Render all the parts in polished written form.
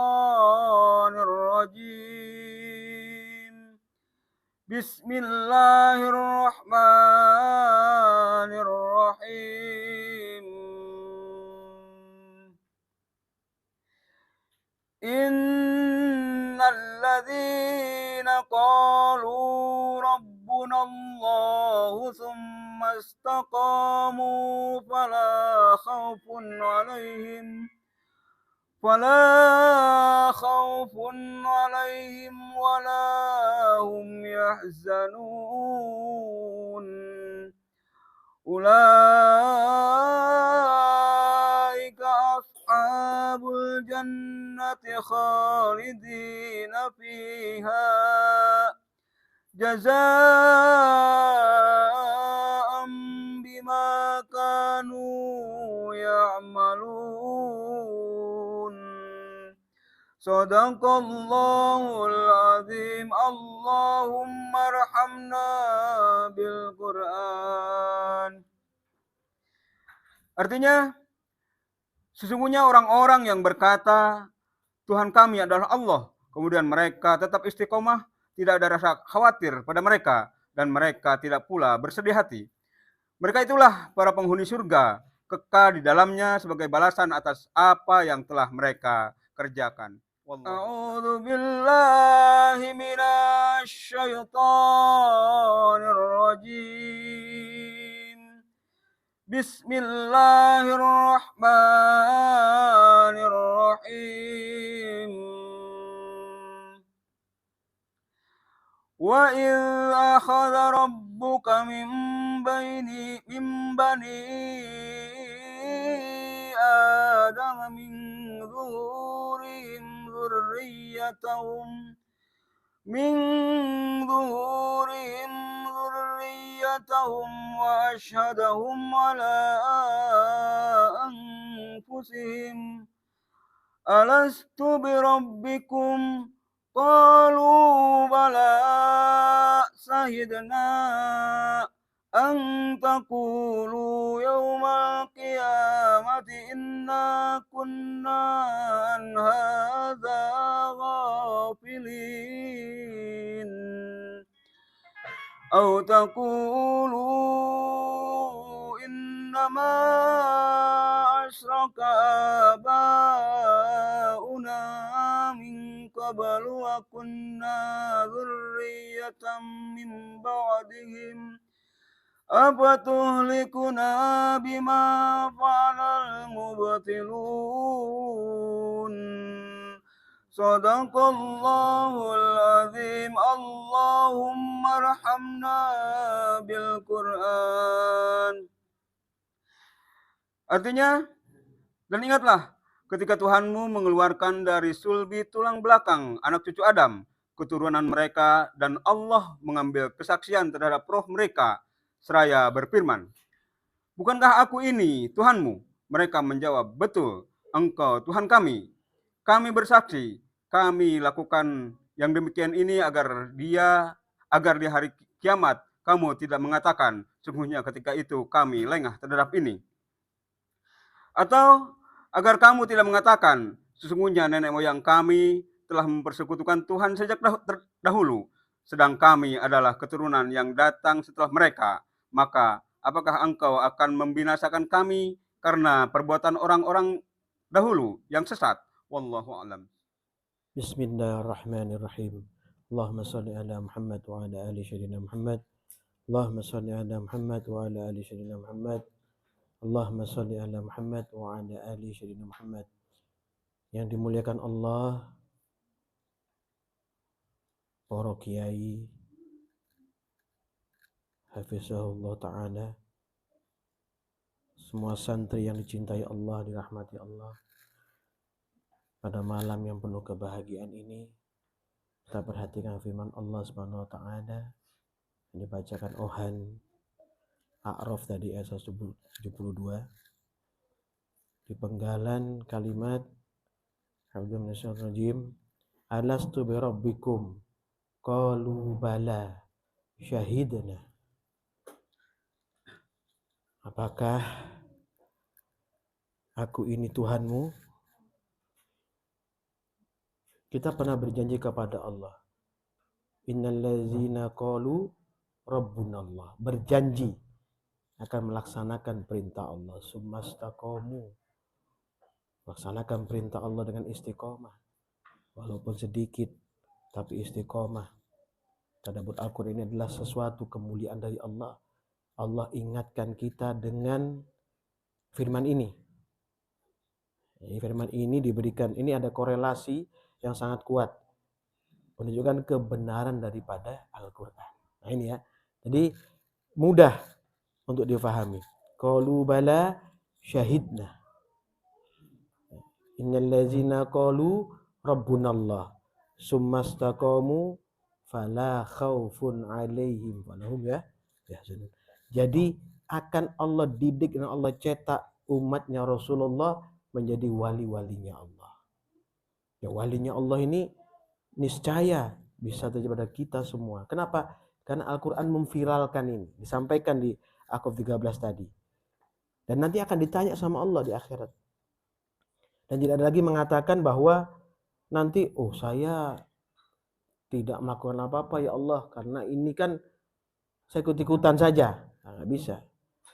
الشيطان الرجيم بسم الله الرحمن الرحيم إن الذين قالوا ربنا الله ثم استقاموا فلا خوف عليهم ولا هم يحزنون أولئك أصحاب الجنة خالدين فيها جزاء بما كانوا يعملون صدق الله العظيم اللهم ارحمنا بالقرآن. Artinya, sesungguhnya orang-orang yang berkata, Tuhan kami adalah Allah, kemudian mereka tetap istiqomah, tidak ada rasa khawatir pada mereka, dan mereka tidak pula bersedih hati. Mereka itulah para penghuni surga, kekal di dalamnya sebagai balasan atas apa yang telah mereka kerjakan. A'udzu billahi minasy syaithanir rajim. Bismillahirrahmanirrahim. Wa idh akhadha rabbuka min bani Adam min zuhurihim ذريتهم وأشهدهم على أنفسهم ألست بربكم قالوا بلى شهدنا أن تقولوا يوم القيامة إنا كنا عن هذا غافلين أو تقولوا إنما أشرك آباؤنا من قبل وكنا ذرية من بعدهم أفتهلكنا بما فعل المبطلون صدق الله العظيم اللهم ارحمنا بالقرآن. Artinya, dan ingatlah ketika Tuhanmu mengeluarkan dari sulbi tulang belakang anak cucu Adam, keturunan mereka, dan Allah mengambil kesaksian terhadap roh mereka, seraya berfirman, bukankah aku ini Tuhanmu? Mereka menjawab, betul, Engkau Tuhan kami. Kami bersaksi, kami lakukan yang demikian ini agar di hari kiamat kamu tidak mengatakan, sungguhnya ketika itu kami lengah terhadap ini. Atau agar kamu tidak mengatakan, sesungguhnya nenek moyang kami telah mempersekutukan Tuhan sejak dahulu, sedang kami adalah keturunan yang datang setelah mereka. Maka apakah engkau akan membinasakan kami karena perbuatan orang-orang dahulu yang sesat? Wallahu a'lam. Bismillahirrahmanirrahim. Allahumma salli ala Muhammad wa ala ali sayyidina Muhammad. Allahumma salli ala Muhammad wa ala ali sayyidina Muhammad. Allahumma salli ala Muhammad wa ala ali sayyidina Muhammad. Yang dimuliakan Allah, para kiai, hafizahullah ta'ala, semua santri yang dicintai Allah, dirahmati Allah. Pada malam yang penuh kebahagiaan ini, kita perhatikan firman Allah Subhanahu wa ta'ala yang dibacakan Ohan A'raf tadi ayat 72 di penggalan kalimat A'udzubillahi alastu birabbikum qalu bala syahidna. Apakah aku ini Tuhanmu? Kita pernah berjanji kepada Allah. Innallazina qalu rabbunallah. Berjanji akan melaksanakan perintah Allah. Summastaqamu. Laksanakan perintah Allah dengan istiqomah. Walaupun sedikit, tapi istiqomah. Tadabbur Al-Quran ini adalah sesuatu kemuliaan dari Allah. Allah ingatkan kita dengan firman ini. Firman ini diberikan, ini ada korelasi yang sangat kuat. Menunjukkan kebenaran daripada Al-Quran. Nah ini ya. Jadi mudah untuk difahami. Qalu bala syahidna. Innal ladzina qalu rabbunallah summastaqamu fala khaufun alaihim walahum yahzanun. Jadi akan Allah didik dan Allah cetak umatnya Rasulullah menjadi wali-walinya Allah. Ya, walinya Allah ini niscaya bisa terjadi pada kita semua. Kenapa? Karena Al-Quran memviralkan ini. Disampaikan di Aqaf 13 tadi. Dan nanti akan ditanya sama Allah di akhirat. Dan tidak ada lagi mengatakan bahwa nanti, oh saya tidak melakukan apa-apa ya Allah. Karena ini kan saya ikut-ikutan saja. Nah, nggak bisa.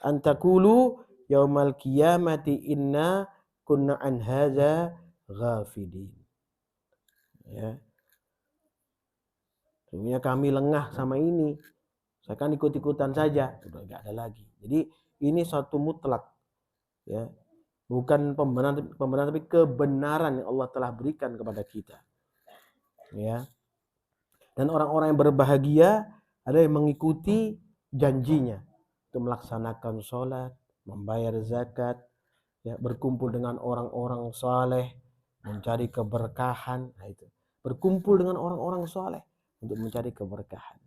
Antakulu yaumal qiyamati inna kunna an hadza ghafilin. Ya. Sebenarnya kami lengah sama ini. Saya kan ikut-ikutan saja. Sudah nggak ada lagi. Jadi ini satu mutlak. Ya. Bukan pembenaran tapi kebenaran yang Allah telah berikan kepada kita. Ya. Dan orang-orang yang berbahagia ada yang mengikuti janjinya untuk melaksanakan sholat, membayar zakat, ya, berkumpul dengan orang-orang saleh, mencari keberkahan. Nah itu. Berkumpul dengan orang-orang saleh untuk mencari keberkahan.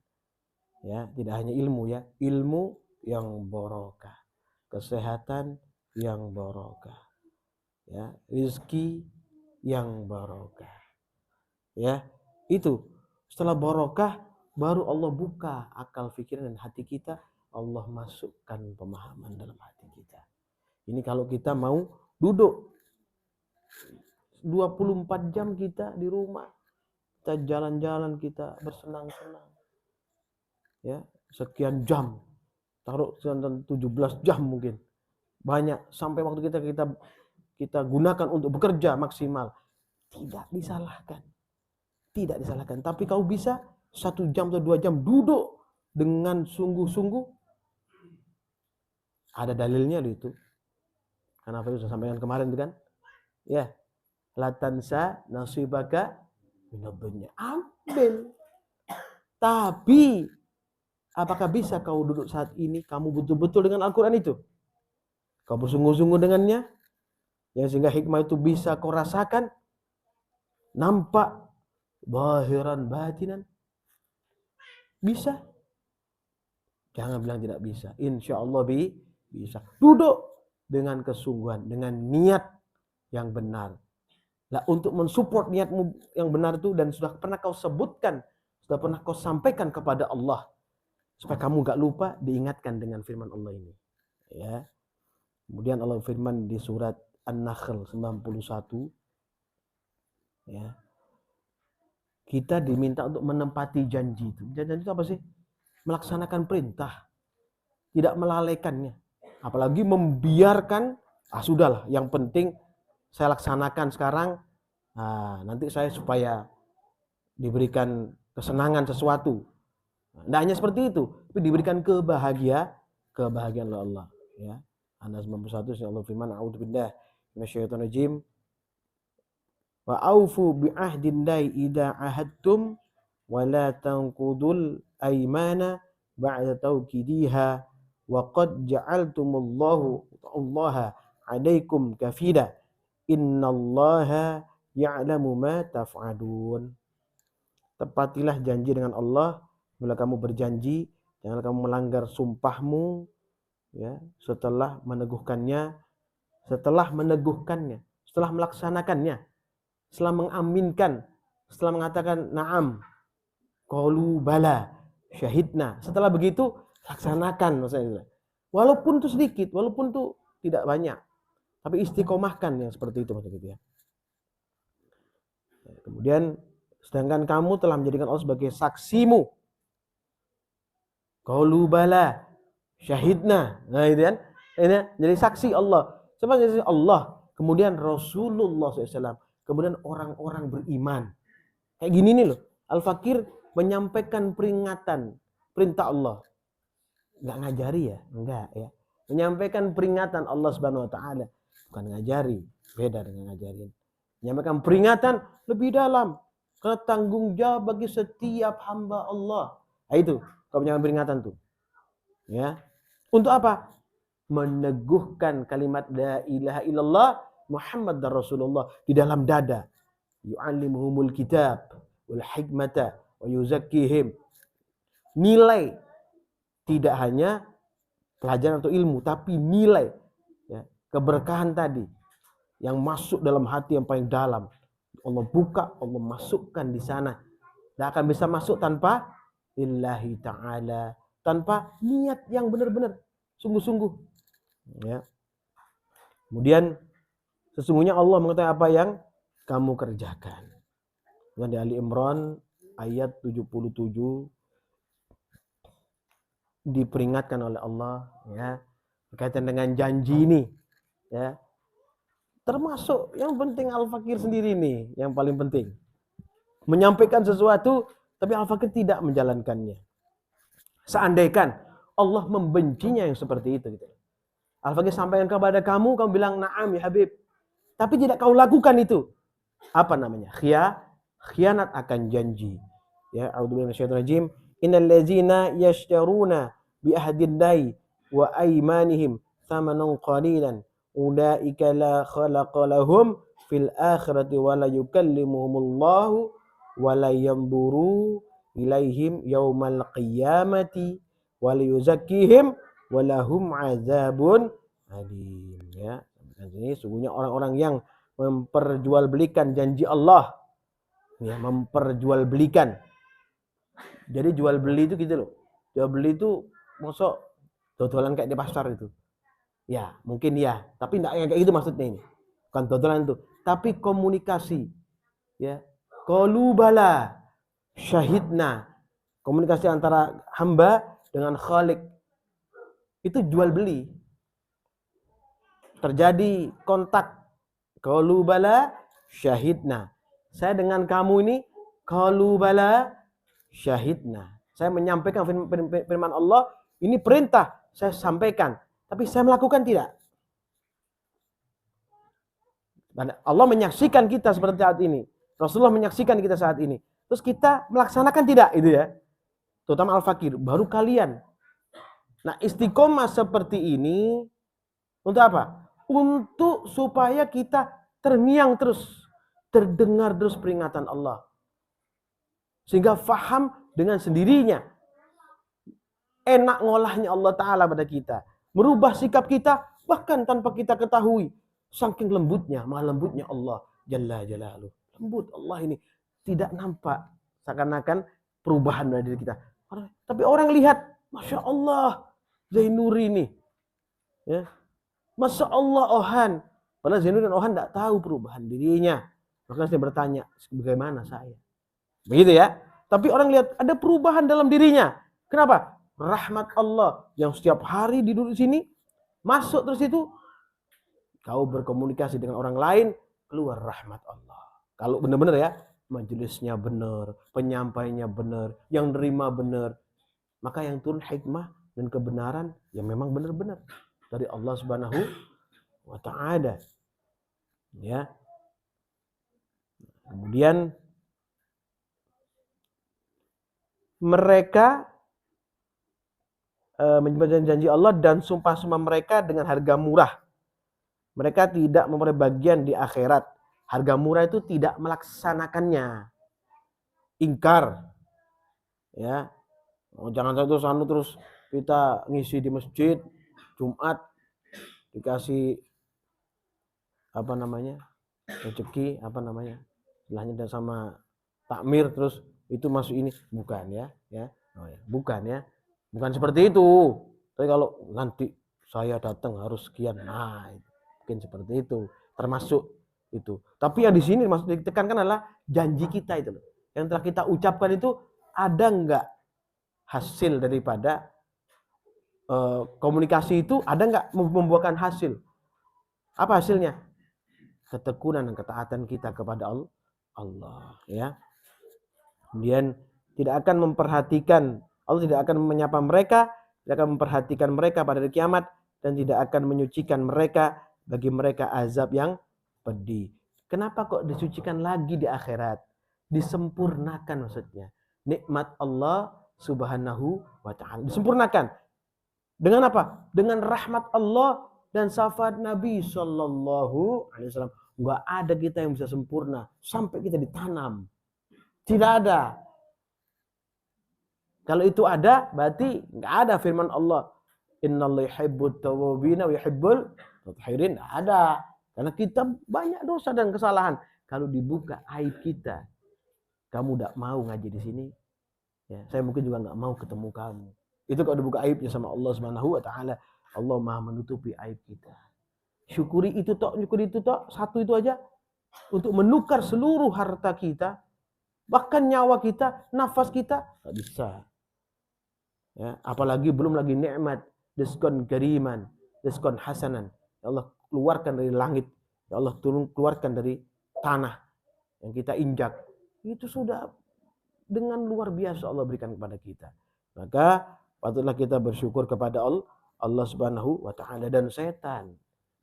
Ya, tidak hanya ilmu ya, ilmu yang barokah, kesehatan yang barokah, ya, rezeki yang barokah. Ya, itu. Setelah barokah baru Allah buka akal pikiran dan hati kita, Allah masukkan pemahaman dalam hati kita. Ini kalau kita mau duduk 24 jam kita di rumah, kita jalan-jalan, kita bersenang-senang. Ya, sekian jam. Taruh 17 jam mungkin. Banyak sampai waktu kita gunakan untuk bekerja maksimal. Tidak disalahkan. Tidak disalahkan. Tapi kalau bisa 1 jam atau 2 jam duduk dengan sungguh-sungguh, ada dalilnya itu. Karena apa itu saya sampaikan kemarin itu kan? Ya. La tansa nasibaka minad dunya. Ambil. Tapi apakah bisa kau duduk saat ini kamu betul-betul dengan Al-Quran itu? Kau bersungguh-sungguh dengannya, yang sehingga hikmah itu bisa kau rasakan, nampak zahiran batinan. Bisa? Jangan bilang tidak bisa. Insya Allah bisa. Duduk dengan kesungguhan, dengan niat yang benar. Lah untuk mensupport niatmu yang benar itu, dan sudah pernah kau sebutkan, sudah pernah kau sampaikan kepada Allah, supaya kamu gak lupa, diingatkan dengan firman Allah ini. Ya. Kemudian Allah firman di surat An-Nahl 91. Ya. Kita diminta untuk menempati janji itu. Janji itu apa sih? Melaksanakan perintah. Tidak melalaikannya. Apalagi membiarkan, sudahlah, yang penting saya laksanakan sekarang. Nah, nanti saya supaya diberikan kesenangan sesuatu. Tidak hanya seperti itu, tapi diberikan kebahagiaan oleh Allah. Ya. An-Nahl 91, Allah firman, a'udzubillah minasyaitonir rajim. Wa aufu bi ahdillahi idza ahadtum wa la tanqudul aymana ba'da tawkidiha wa qad ja'altumullahu Allah 'alaikum kafila innallaha ya'lamu ma taf'alun. Tepatilah janji dengan Allah bila kamu berjanji, jangan kamu melanggar sumpahmu, ya, setelah meneguhkannya, setelah melaksanakannya, setelah mengaminkan, setelah mengatakan na'am, qalu bala, syahidna. Setelah begitu laksanakan maksudnya. Walaupun itu sedikit, walaupun itu tidak banyak, tapi istiqomahkan yang seperti itu maksudnya gitu ya. Kemudian sedangkan kamu telah menjadikan Allah sebagai saksimu. Qalu bala syahidna. Nah itu kan. Ini jadi saksi Allah. Siapa jadi saksi Allah? Kemudian Rasulullah SAW. Kemudian orang-orang beriman. Kayak gini nih loh. Al-Fakir menyampaikan peringatan. Perintah Allah. Enggak ngajari ya? Enggak ya. Menyampaikan peringatan Allah Subhanahu wa taala. Bukan ngajari. Beda dengan ngajarin. Menyampaikan peringatan lebih dalam. Karena tanggung jawab bagi setiap hamba Allah. Nah, itu. Kau menyampaikan peringatan tuh. Ya. Untuk apa? Meneguhkan kalimat la ilaha illallah Muhammad dan Rasulullah di dalam dada. Yu'allimuhumul kitab wal hikmata wa yuzakkihim. Nilai tidak hanya pelajaran atau ilmu, tapi nilai ya, keberkahan tadi yang masuk dalam hati yang paling dalam. Allah buka, Allah masukkan di sana. Tidak akan bisa masuk tanpa lillahi ta'ala, tanpa niat yang benar-benar sungguh-sungguh. Ya. Kemudian sesungguhnya Allah mengetahui apa yang kamu kerjakan. Dan di Ali Imran ayat 77 diperingatkan oleh Allah ya berkaitan dengan janji ini ya. Termasuk yang penting Al-Fakir sendiri nih yang paling penting. Menyampaikan sesuatu tapi Al-Fakir tidak menjalankannya. Seandainya Allah membencinya yang seperti itu gitu. Al-Fakir sampaikan kepada kamu bilang na'am ya Habib. Tapi tidak kau lakukan itu. Apa namanya? Khianat akan janji. Ya, a'udzubillahi minasyaitonir rajim. Innal ladzina yashtaruna bi ahdillahi wa aymanihim thamanan qalilan ulaika la khalaqa lahum fil akhirati wa la yukallimuhumullahu wa la yanzuru ilaihim yaumal qiyamati wa la yuzakkihim wa lahum azabun alim. Ya, ini sungguhnya orang-orang yang memperjualbelikan janji Allah. Ya, memperjualbelikan. Jadi jual beli itu gitu loh. Jual beli itu mosok dodolan kayak di pasar itu. Ya, mungkin ya, tapi enggak kayak gitu maksudnya ini. Bukan dodolan itu, tapi komunikasi. Ya. Qalu bala syahidna. Komunikasi antara hamba dengan Khalik. Itu jual beli. Terjadi kontak. Qalu bala syahidna. Saya dengan kamu ini qalu bala syahidna. Saya menyampaikan firman Allah, ini perintah, saya sampaikan. Tapi saya melakukan tidak. Dan Allah menyaksikan kita seperti saat ini. Rasulullah menyaksikan kita saat ini. Terus kita melaksanakan tidak itu ya. Terutama Al-Fakir, baru kalian. Nah, istiqomah seperti ini untuk apa? Untuk supaya kita terngiang terus, terdengar terus peringatan Allah. Sehingga faham dengan sendirinya. Enak ngolahnya Allah Ta'ala pada kita. Merubah sikap kita bahkan tanpa kita ketahui. Saking lembutnya, maha lembutnya Allah Jalla Jalaluh. Lembut Allah ini tidak nampak seakan-akan perubahan dari diri kita. Tapi orang lihat, Masya Allah, Zainuri ini. Ya. Masya Allah Ohan. Padahal Zainuri dan Ohan tidak tahu perubahan dirinya. Maka saya bertanya, bagaimana saya? Begitu ya. Tapi orang lihat ada perubahan dalam dirinya. Kenapa? Rahmat Allah yang setiap hari duduk di sini, masuk terus itu, kau berkomunikasi dengan orang lain, keluar rahmat Allah. Kalau benar-benar ya, majelisnya benar, penyampainya benar, yang nerima benar, maka yang turun hikmah dan kebenaran yang memang benar-benar dari Allah Subhanahu wa Ta'ala. Ya. Kemudian mereka menyembah janji Allah dan sumpah-sumpah mereka dengan harga murah. Mereka tidak memperoleh bagian di akhirat. Harga murah itu tidak melaksanakannya. Ingkar. Ya. Oh, jangan satu terus kita ngisi di masjid Jumat dikasih apa namanya? Rezeki apa namanya? Istilahnya sama takmir terus itu masuk ini bukan ya. Oh ya, bukan ya. Bukan seperti itu. Tapi kalau nanti saya datang harus sekian. Nah, mungkin seperti itu. Termasuk Itu. Tapi yang di sini maksud ditekankan adalah janji kita itu loh. Yang telah kita ucapkan itu ada nggak hasil daripada komunikasi itu, ada nggak membuahkan hasil? Apa hasilnya? Ketekunan dan ketaatan kita kepada Allah, ya. Kemudian tidak akan memperhatikan, Allah tidak akan menyapa mereka, tidak akan memperhatikan mereka pada hari kiamat, dan tidak akan menyucikan mereka bagi mereka azab yang pedih. Kenapa kok disucikan lagi di akhirat? Disempurnakan maksudnya. Nikmat Allah Subhanahu wa ta'ala disempurnakan. Dengan apa? Dengan rahmat Allah dan syafaat Nabi Sallallahu Alaihi Wasallam. Nggak ada kita yang bisa sempurna sampai kita ditanam. Tidak ada. Kalau itu ada, berarti nggak ada firman Allah. Innallaha yuhibbut tawwabina wa yuhibbul mutatahhirin. Nggak ada. Karena kita banyak dosa dan kesalahan. Kalau dibuka aib kita, kamu tidak mau ngaji di sini, ya, saya mungkin juga nggak mau ketemu kamu. Itu kalau dibuka aibnya sama Allah Subhanahu wa ta'ala. Allah maha menutupi aib kita. Syukuri itu tok, satu itu aja. Untuk menukar seluruh harta kita, bahkan nyawa kita, nafas kita, nggak bisa. Ya, apalagi belum lagi nikmat, diskon kariman, diskon hasanan. Ya Allah keluarkan dari langit, ya Allah keluarkan dari tanah yang kita injak. Itu sudah dengan luar biasa Allah berikan kepada kita. Maka patutlah kita bersyukur kepada Allah Subhanahu wa ta'ala. Dan setan,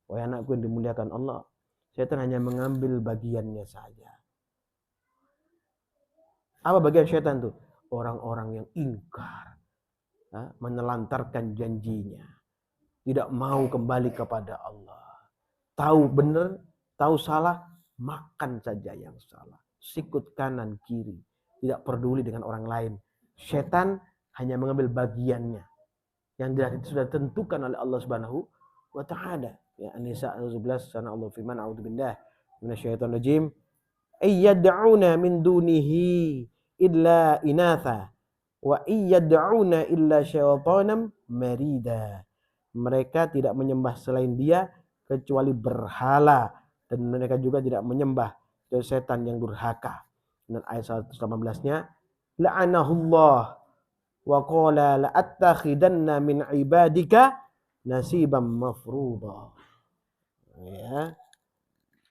wahai anakku yang dimuliakan Allah, setan hanya mengambil bagiannya saja. Apa bagian setan tuh? Orang-orang yang ingkar, menelantarkan janjinya, tidak mau kembali kepada Allah. Tahu benar, tahu salah, makan saja yang salah. Sikut kanan kiri, tidak peduli dengan orang lain. Setan hanya mengambil bagiannya yang sudah ditentukan oleh Allah Subhanahu wa ta'ala. Ya, An-Nisa 11 sana Allah firman, a'udzubillah minasyaitonir rajim, ayyad'una min dunihi illa inatha wa iyyad'una illa syaitanan marida. Mereka tidak menyembah selain dia kecuali berhala, dan mereka juga tidak menyembah setan yang durhaka. Dan ayat 118-nya, la'anahullah wa qala la'attakhidanna min ibadika nasiban mafruḍa. Ya.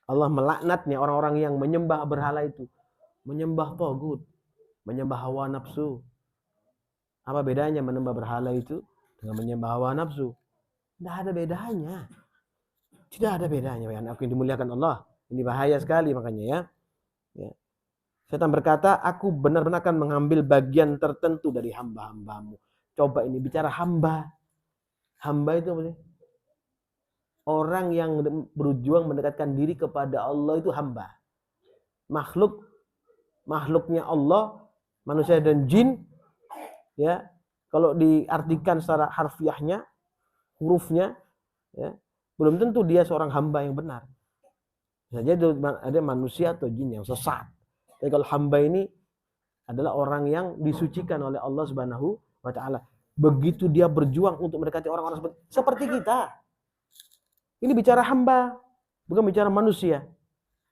Allah melaknatnya orang-orang yang menyembah berhala itu, menyembah tagut, menyembah hawa nafsu. Apa bedanya menyembah berhala itu dengan menyembah hawa nafsu? Tidak ada bedanya. Tidak ada bedanya. Aku yang dimuliakan Allah. Ini bahaya sekali makanya ya. Ya. Setan berkata, aku benar-benar akan mengambil bagian tertentu dari hamba-hambamu. Coba ini bicara hamba. Hamba itu apa sih? Orang yang berjuang mendekatkan diri kepada Allah itu hamba. Makhluknya Allah, manusia dan jin, ya. Kalau diartikan secara harfiahnya, hurufnya, ya, belum tentu dia seorang hamba yang benar. Saja ada manusia atau jin yang sesat. Tapi kalau hamba ini adalah orang yang disucikan oleh Allah Subhanahu wa ta'ala. Begitu dia berjuang untuk mendekati orang-orang seperti kita. Ini bicara hamba, bukan bicara manusia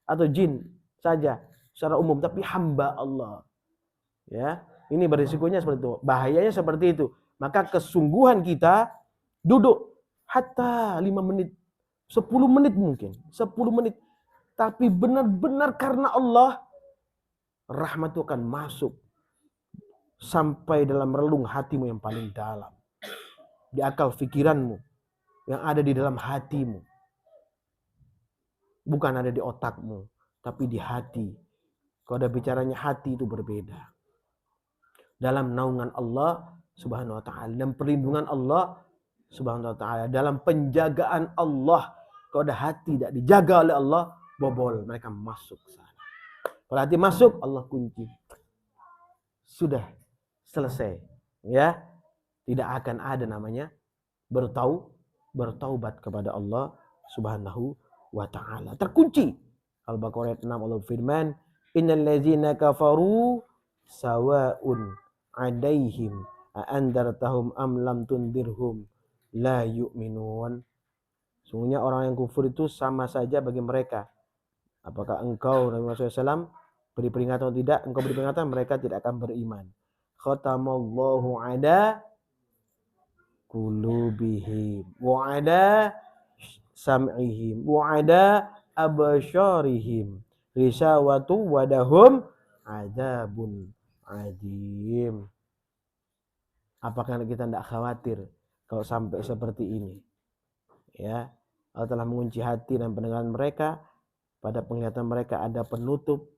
atau jin saja secara umum, tapi hamba Allah. Ya, ini berisikonya seperti itu, bahayanya seperti itu. Maka kesungguhan kita duduk hatta 5 menit, 10 menit mungkin, 10 menit, tapi benar-benar karena Allah, rahmat itu akan masuk sampai dalam relung hatimu yang paling dalam, di akal pikiranmu yang ada di dalam hatimu. Bukan ada di otakmu, tapi di hati. Kalau ada bicaranya hati itu berbeda. Dalam naungan Allah Subhanahu wa ta'ala, dan perlindungan Allah Subhanahu wa ta'ala, dalam penjagaan Allah. Kalau ada hati tidak dijaga oleh Allah, bobol, mereka masuk sana. Kalau hati masuk, Allah kunci. Sudah selesai. Ya, tidak akan ada namanya bertaubat kepada Allah Subhanahu wa ta'ala. Terkunci. Al-Baqarah 6 Allah firman, innal ladzina kafaru sawa'un 'alaihim a andartahum am lam tundirhum la yu'minun. Sungguhnya orang yang kufur itu sama saja bagi mereka. Apakah engkau Nabi Muhammad SAW beri peringatan atau tidak? Engkau beri peringatan, mereka tidak akan beriman. Khatamallahu ala qulubihim wa ala sam'ihim wa ala absharihim risawatu wadahum adzabun adim. Apakah kita tidak khawatir kalau sampai seperti ini? Ya, Allah telah mengunci hati dan pendengaran mereka, pada penglihatan mereka ada penutup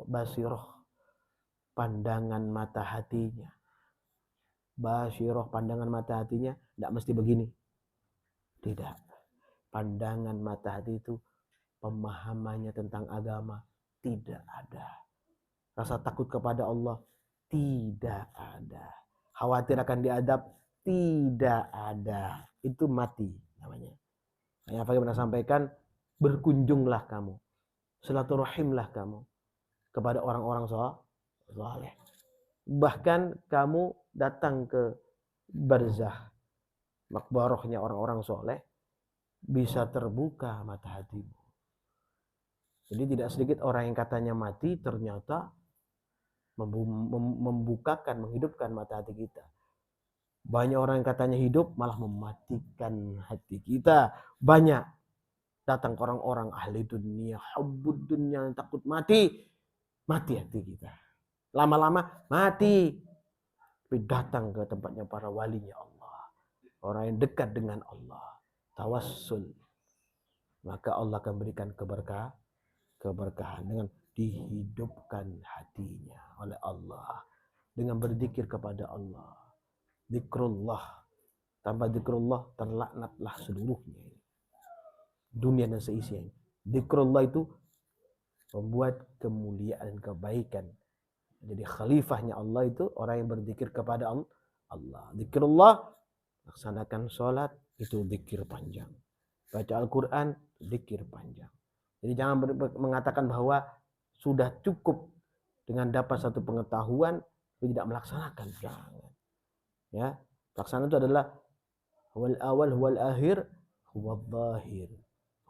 basiroh, pandangan mata hatinya. Basiroh, pandangan mata hatinya tidak mesti begini. Tidak. Pandangan mata hati itu pemahamannya tentang agama tidak ada. Rasa takut kepada Allah tidak ada. Khawatir akan diadab tidak ada. Itu mati namanya. Yang Fakih pernah sampaikan, berkunjunglah kamu, silaturahimlah kamu kepada orang-orang saleh. Bahkan kamu datang ke barzah, makbarohnya orang-orang soleh, bisa terbuka mata hatimu. Jadi tidak sedikit orang yang katanya mati ternyata membukakan, menghidupkan mata hati kita. Banyak orang yang katanya hidup malah mematikan hati kita. Banyak datang ke orang-orang ahli dunia, hubbud dunia, yang takut mati, mati hati kita. Lama-lama mati. Tapi datang ke tempatnya para walinya Allah, orang yang dekat dengan Allah, tawassul, maka Allah akan berikan keberkahan dengan dihidupkan hatinya oleh Allah, dengan berzikir kepada Allah. Zikrullah, tanpa zikrullah terlaknatlah seluruhnya, dunia dan seisinya. Zikrullah itu membuat kemuliaan dan kebaikan. Jadi khalifahnya Allah itu orang yang berzikir kepada Allah. Zikrullah, laksanakan sholat, itu zikir panjang. Baca Al-Quran, zikir panjang. Jadi jangan mengatakan bahwa sudah cukup dengan dapat satu pengetahuan, tapi tidak melaksanakan. Jangan. Ya, pelaksanaan itu adalah huwal awal, huwal akhir, huwal zahir,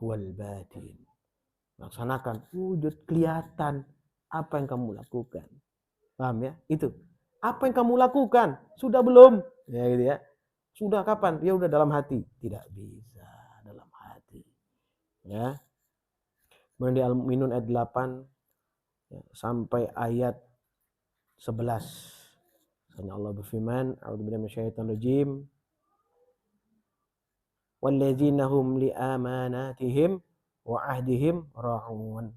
huwal batin. Laksanakan, wujud, kelihatan apa yang kamu lakukan. Paham ya? Itu. Apa yang kamu lakukan? Sudah belum? Ya gitu ya. Sudah kapan? Ya udah dalam hati. Tidak bisa dalam hati. Ya. Kemudian di Al-Mu'minun ayat 8 ya, sampai ayat 11. Karena Allah berfirman, a'udzubillahi minasyaitonir rajim. Walladzina hum liamanatihim wa ahdihim ra'un.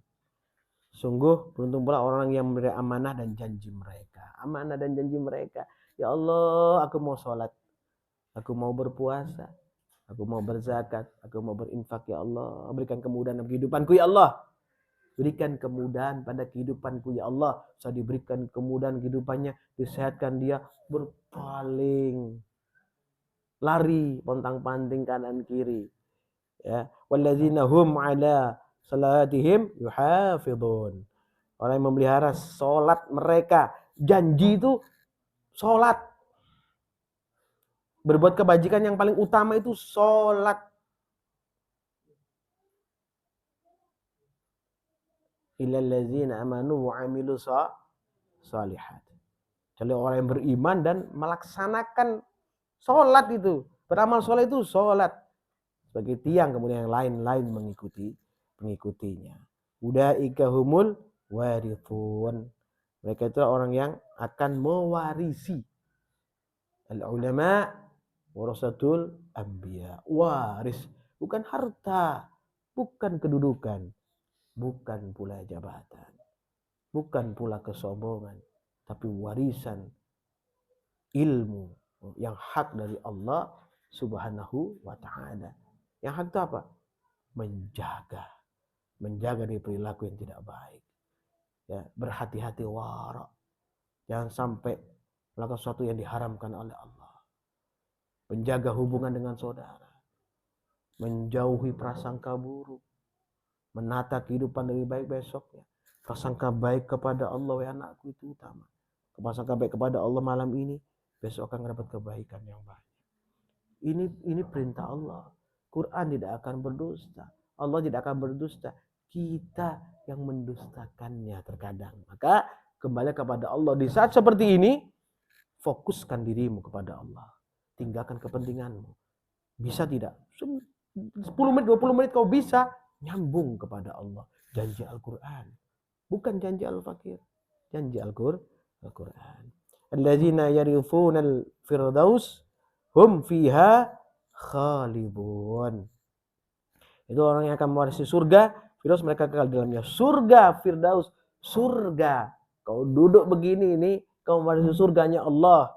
Sungguh beruntung pula orang yang memberi amanah dan janji mereka. Amanah dan janji mereka. Ya Allah, aku mau sholat. Aku mau berpuasa. Aku mau berzakat. Aku mau berinfak. Ya Allah, berikan kemudahan dalam kehidupanku. Ya Allah, berikan kemudahan pada kehidupanku. Ya Allah, saya diberikan kemudahan kehidupannya. Disehatkan dia berpaling. Lari, pontang-panting kanan kiri. Ya, walladzina hum ala salatihim yuhafidhun. Orang yang memelihara sholat mereka. Janji itu sholat. Berbuat kebajikan yang paling utama itu sholat. Illal ladzina amanu wa amilu shalihat. Jadi orang yang beriman dan melaksanakan sholat itu. Beramal sholat itu sholat. Sebagai tiang, kemudian yang lain-lain mengikutinya. Ulaika humul warithun. Mereka itu orang yang akan mewarisi. Al-ulama warasatul anbiya. Waris, bukan harta, bukan kedudukan, bukan pula jabatan, bukan pula kesombongan, tapi warisan ilmu yang hak dari Allah Subhanahu wa ta'ala. Yang hak itu apa? Menjaga dari perilaku yang tidak baik. Ya, berhati-hati wara. Jangan sampai melakukan sesuatu yang diharamkan oleh Allah. Menjaga hubungan dengan saudara. Menjauhi prasangka buruk. Menata kehidupan lebih baik besoknya. Prasangka baik kepada Allah, ya anakku, itu utama. Prasangka baik kepada Allah malam ini, besok akan mendapat kebaikan yang banyak. Ini perintah Allah. Quran tidak akan berdusta. Allah tidak akan berdusta. kita yang mendustakannya terkadang. Maka kembali kepada Allah. Di saat seperti ini, fokuskan dirimu kepada Allah. Tinggalkan kepentinganmu. Bisa tidak? 10 menit, 20 menit kau bisa nyambung kepada Allah. Janji Al-Quran. Bukan janji Al-Fakir. Janji Al-Quran. Alladzina yarithuna al-firdaus hum fiha khalidun. Itu orang yang akan mewarisi surga. Firdaus mereka kekal dalamnya. Surga, Firdaus. Surga. Kau duduk begini ini. Kau mewarisi surganya Allah.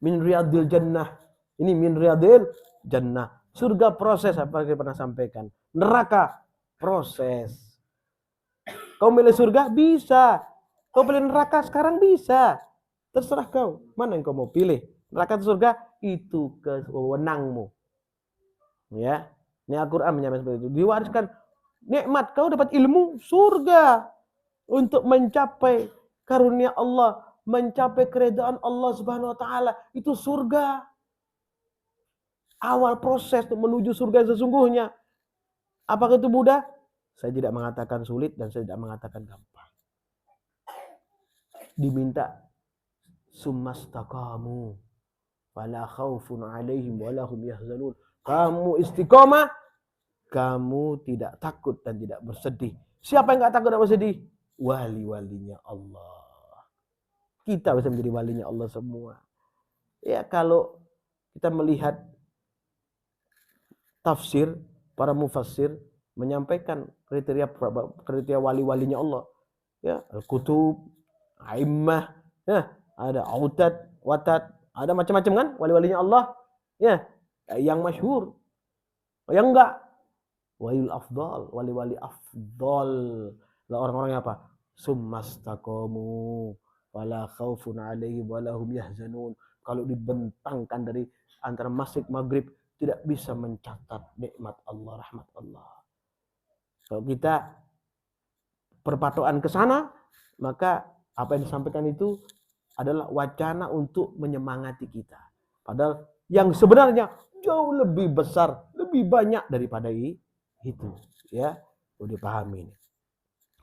Min riyadil jannah. Ini min riyadil jannah. Surga proses. Apa yang kita pernah sampaikan. Neraka proses. Kau milih surga? Bisa. Kau pilih neraka? Sekarang bisa. Terserah kau. Mana yang kau mau pilih? Neraka atau surga? Itu kewenangmu. Ya. Ini Al-Quran menyampaikan seperti itu. Diwariskan nikmat, kau dapat ilmu, surga. Untuk mencapai karunia Allah, mencapai keredaan Allah Subhanahu wa taala, itu surga. Awal proses untuk menuju surga sesungguhnya. Apakah itu mudah? Saya tidak mengatakan sulit dan saya tidak mengatakan gampang. Diminta summastaqamu fala khaufun 'alaihim wa lahum yahzanun. Kamu istiqomah, kamu tidak takut dan tidak bersedih. Siapa yang enggak takut dan bersedih? Wali-walinya Allah. Kita bisa menjadi walinya Allah semua. Ya, kalau kita melihat tafsir, para mufassir menyampaikan kriteria wali-walinya Allah. Ya, al-kutub, a'immah, ya, ada autad, watad, ada macam-macam kan wali-walinya Allah. Ya, yang masyhur. Yang enggak, waliul afdal, wali-wali afdal. Lah orang-orang yang apa? Summastaqamu wala khaufun 'alaihim wa lahum yahzanun. Kalau dibentangkan dari antara Masyriq Maghrib tidak bisa mencatat nikmat Allah, rahmat Allah. Kalau kita perpatokan ke sana, maka apa yang disampaikan itu adalah wacana untuk menyemangati kita. Padahal yang sebenarnya jauh lebih besar, lebih banyak daripada itu. Ya, udah dipahami ini.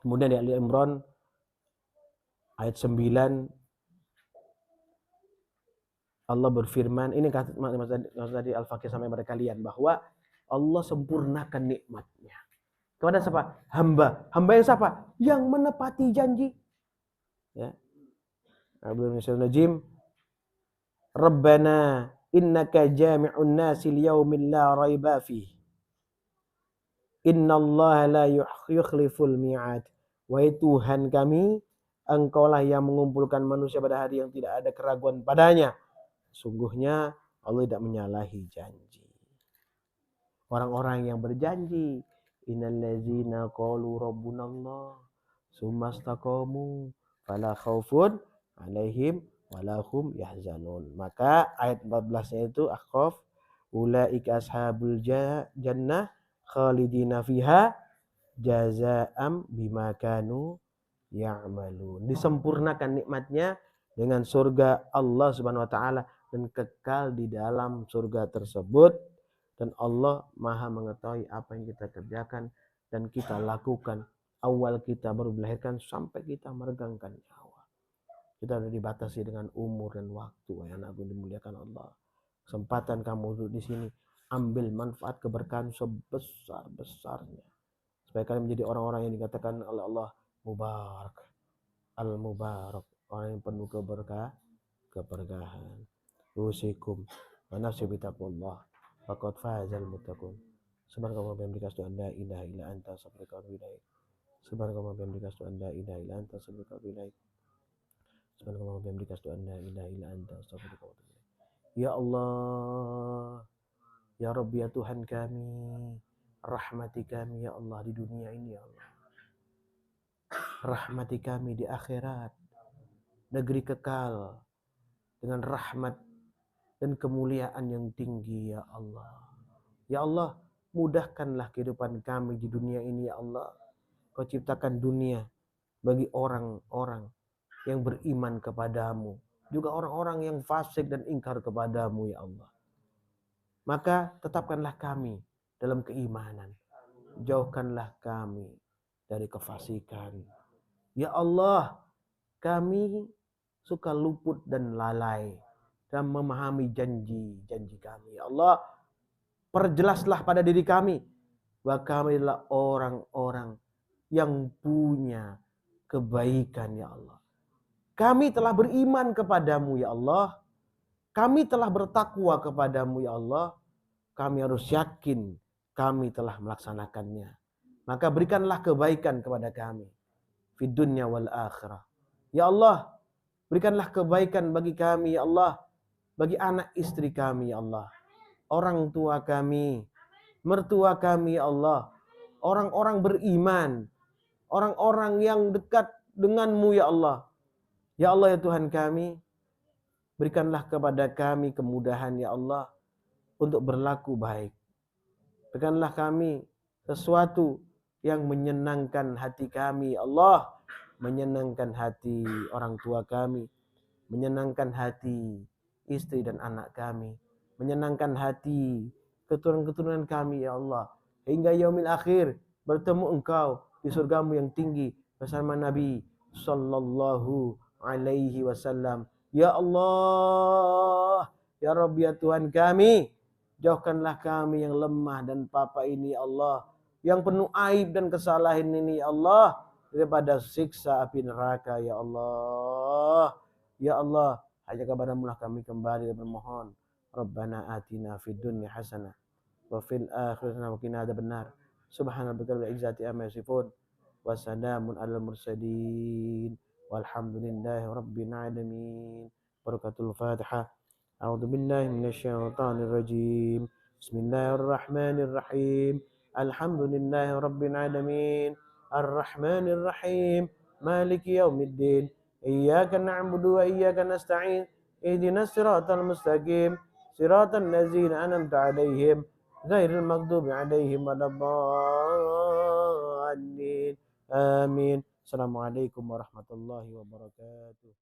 Kemudian di Ali Imran ayat 9 Allah berfirman, ini tadi Al-Fakir sampai pada kalian, bahwa Allah sempurnakan nikmatnya kepada siapa? Hamba. Hamba yang siapa? Yang menepati janji. Ya. Najim, Rabbana innaka jami'un nasi liyaumin la raiba fih. Innallaha la yukhliful mi'ad. Wahai Tuhan kami, Engkaulah yang mengumpulkan manusia pada hari yang tidak ada keraguan padanya. Sungguhnya Allah tidak menyalahi janji. Orang-orang yang berjanji, innallazina qalu rabbunallah tsumastaqamu fala khaufun 'alaihim walahum yahzanun. Maka ayat 14-nya itu Ahqaf, ulaika ashabul jannah khalidina fiha jazaa'am bima kanu ya'malun. Disempurnakan nikmatnya dengan surga Allah Subhanahu wa taala dan kekal di dalam surga tersebut, dan Allah Maha mengetahui apa yang kita kerjakan dan kita lakukan awal kita baru dilahirkan sampai kita meregangkan nyawa. Kita sudah dibatasi dengan umur dan waktu. Yang aku dimuliakan Allah. Kesempatan kamu duduk di sini, ambil manfaat keberkahan sebesar-besarnya supaya kalian menjadi orang-orang yang dikatakan oleh Allah mubarak, al-mubarak, orang yang penuh keberkahan. Usikum wa nafsi bitaqwallah faqad fazal muttaqun. Subhanallah wa bihamdika asyhadu an la ilaha illa anta astaghfiruka wa atubu ilaik. Subhanallah wa bihamdika asyhadu an la ilaha illa anta astaghfiruka wa atubu ilaik. Subhanallah wa bihamdika asyhadu an la ilaha illa anta astaghfiruka wa atubu ilaik. Ya Allah, ya Rabbi, ya Tuhan kami, rahmati kami ya Allah di dunia ini ya Allah. Rahmati kami di akhirat, negeri kekal dengan rahmat dan kemuliaan yang tinggi ya Allah. Ya Allah, mudahkanlah kehidupan kami di dunia ini ya Allah. Kau ciptakan dunia bagi orang-orang yang beriman kepadamu, juga orang-orang yang fasik dan ingkar kepadamu ya Allah. Maka tetapkanlah kami dalam keimanan. Jauhkanlah kami dari kefasikan. Ya Allah, kami suka luput dan lalai dan memahami janji-janji kami. Ya Allah, perjelaslah pada diri kami bahwa kami adalah orang-orang yang punya kebaikan, ya Allah. Kami telah beriman kepadamu, ya Allah. Kami telah bertakwa kepadamu, ya Allah. Kami harus yakin kami telah melaksanakannya. Maka berikanlah kebaikan kepada kami di dunia wal akhirah. Ya Allah, berikanlah kebaikan bagi kami, ya Allah. Bagi anak istri kami, ya Allah. Orang tua kami, mertua kami, ya Allah. Orang-orang beriman, orang-orang yang dekat denganmu, ya Allah. Ya Allah, ya Tuhan kami, berikanlah kepada kami kemudahan, ya Allah, untuk berlaku baik. Berikanlah kami sesuatu yang menyenangkan hati kami, ya Allah. Menyenangkan hati orang tua kami. Menyenangkan hati istri dan anak kami. Menyenangkan hati keturunan-keturunan kami, ya Allah. Hingga yaumil akhir bertemu engkau di surgamu yang tinggi bersama Nabi Sallallahu Alaihi Wasallam. Ya Allah, ya Rabbi, ya Tuhan kami, jauhkanlah kami yang lemah dan papa ini, ya Allah, yang penuh aib dan kesalahan ini, ya Allah, daripada siksa api neraka, ya Allah. Ya Allah, hanya kepadamu lah kami kembali dan bermohon. Rabbana atina fid dunya hasanah wa fil akhirati hasanah wa qina adzabannar. Subhana rabbika rabbil izzati amma yasifun wa salamun alal mursalin walhamdulillahi rabbil alamin. Barakatul Fatihah. A'udzu billahi minasyaitonir rajim. Bismillahirrahmanirrahim. Alhamdulillahi rabbil alamin. Arrahmanir rahim. Maliki yaumiddin. Iyyaka na'budu wa iyyaka nasta'in. Ihdinas siratal mustaqim. Siratal ladzina an'amta 'alaihim ghairil maghdubi 'alaihim waladdallin. Amin. Assalamualaikum warahmatullahi wabarakatuh.